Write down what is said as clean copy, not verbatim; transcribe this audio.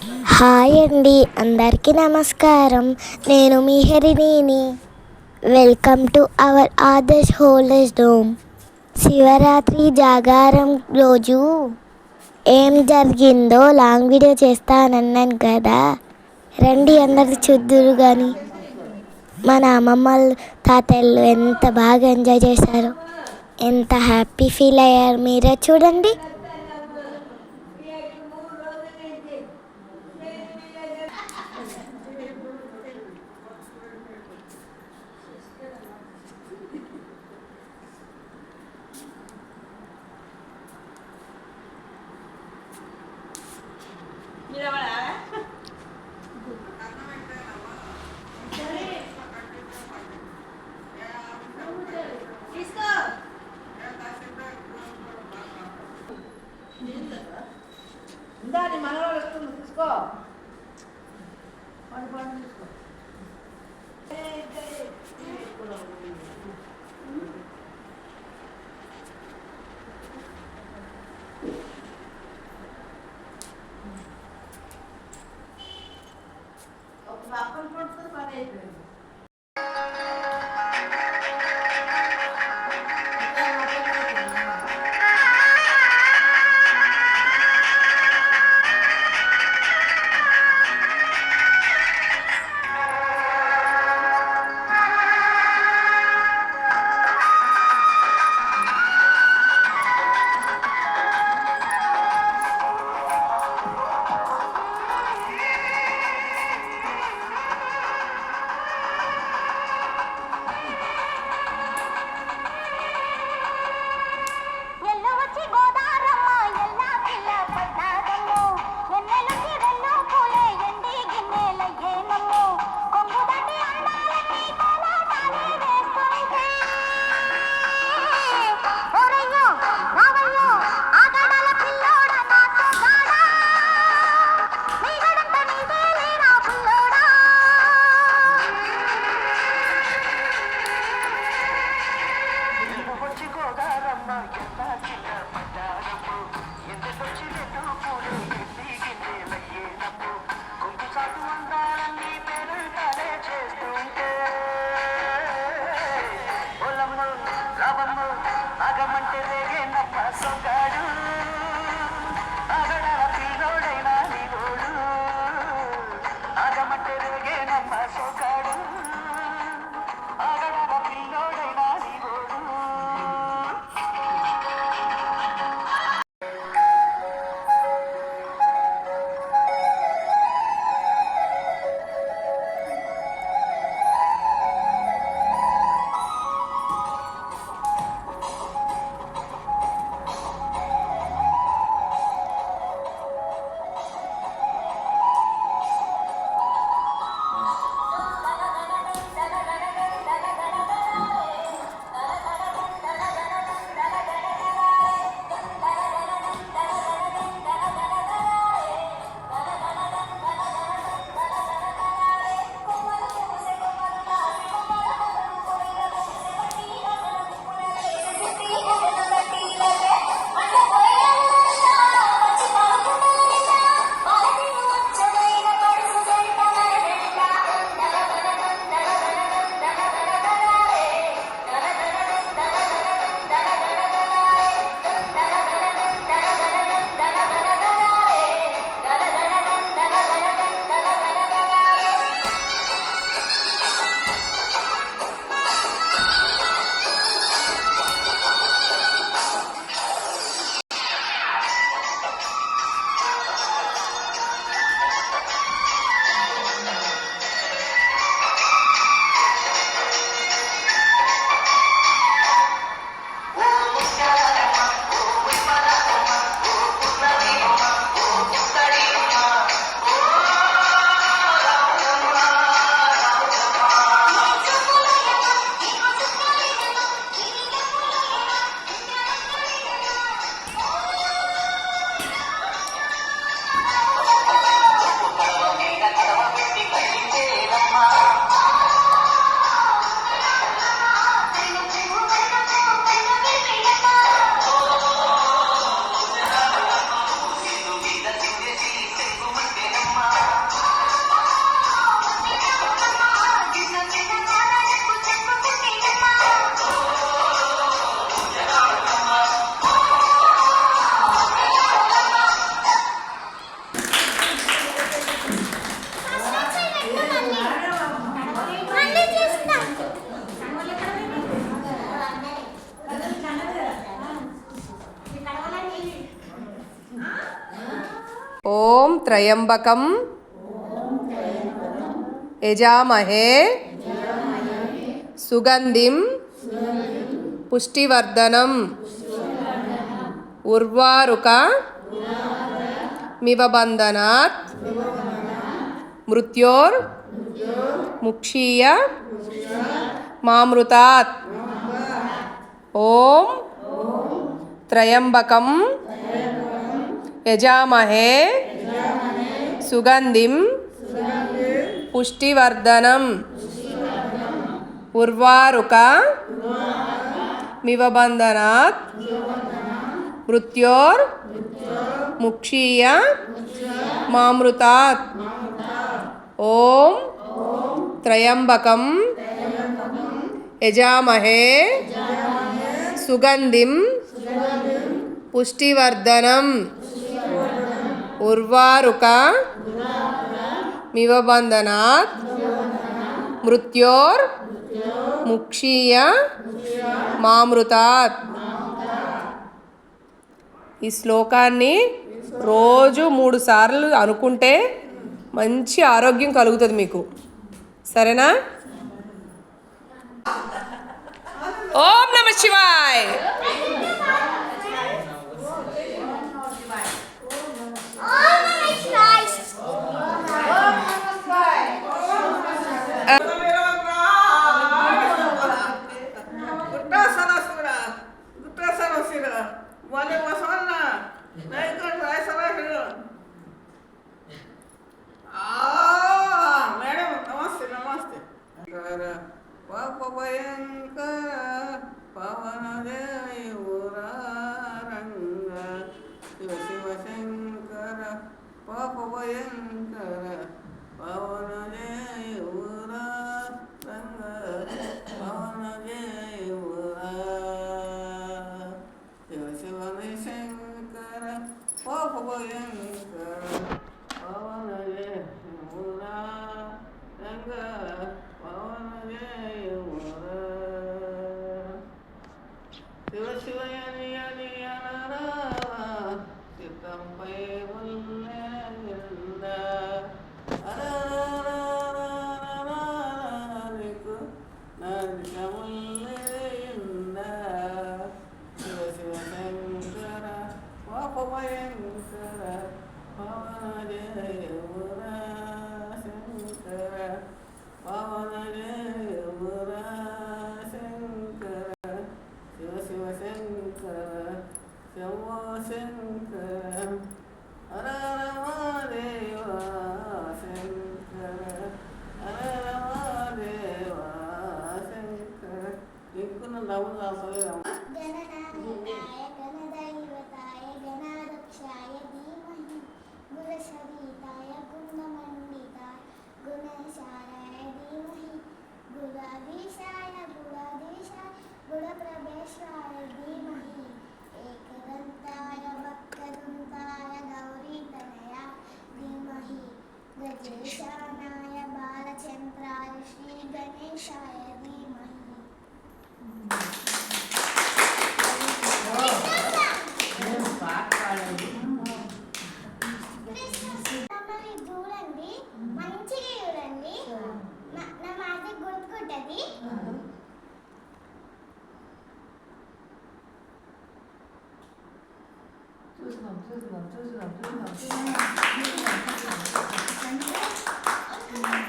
Hi అండి, అందరికీ నమస్కారం. నేను మీ హరిణిని. Welcome to our Adarsh holders dome. Shivaratri జాగారం రోజు ఏం జరిగిందో లాంగ్ వీడియో చేస్తానన్నాను కదా, రండి అందరు చూద్దురు. కానీ మన అమ్మమ్మలు తాతయ్యలు ఎంత బాగా ఎంజాయ్ చేశారో, ఎంత హ్యాపీ ఫీల్ అయ్యారు మీరే చూడండి. దాని మనలో వస్తుంది తీసుకో తీసుకో ఒక పక్కన పడుతుంది పని అయిపోయింది. త్రయంబకం యజామహే సుగంధిం పుష్టివర్ధనం ఉర్వారుక మివబంధనాత్ మృత్యోర్ ముక్షీయ మామృతాత్. ఓం త్రయంబకం యజామహే సుగంధిం పుష్టివర్ధనం ఉర్వారుక మివబంధనాత్ మృత్యోర్ ముక్షీయ మామృతాత్. ఓం త్రయంబకం యజామహే సుగంధిం పుష్టివర్ధనం ఉర్వారుక మివబంధనాత్ మృత్యోర్ ముక్షీయ మామృతాత్. ఈ శ్లోకాన్ని రోజు 3 సార్లు అనుకుంటే మంచి ఆరోగ్యం కలుగుతుంది మీకు. సరేనా? ఓం నమః శివాయ్. మేడం నమస్తే నమస్తే. పాప భయంకర పవన దేవరంగ శివ శివ శంకర పాప భయంకర పవన దేవరంగ పవన దేవరా శివ శివ శంకర పాప భయంకర పవన దేవరా రంగ పవన దేవరా శివ శివ యని యని అనరా చిత్తంపై ముల్లెంద అరరరరరరరరకు నర్షముల్లెంద శివ శివ శంకర పాప భయంకర పవన దేవరా శంకర పవన దేవరా శంకర శివ శివ శంకర శివ శంకర హర రమదేవ శంకర హర రమదేవ శంకర. ఎక్కువ డబ్బులు రాసలేము. గణనాయకాయ గణదైవతాయ గణాధ్యక్షాయ ధీమహి గుణశరీతాయ గుణమండితాయ గుణశాలాయ ధీమహి గుణాధీశాయ గుణప్రవేశాయ ధీమహి ఏకదంతాయ వక్రతుండాయ గౌరీతనయ ధీమహి గజేశానాయ బాలచంద్రాయ శ్రీ గణేశాయ ధీమహి. మమ్మల్ని చూడండి, మంచిగా చూడండి, నా మాట గుర్తుకుంటుంది. చూస్తున్నాం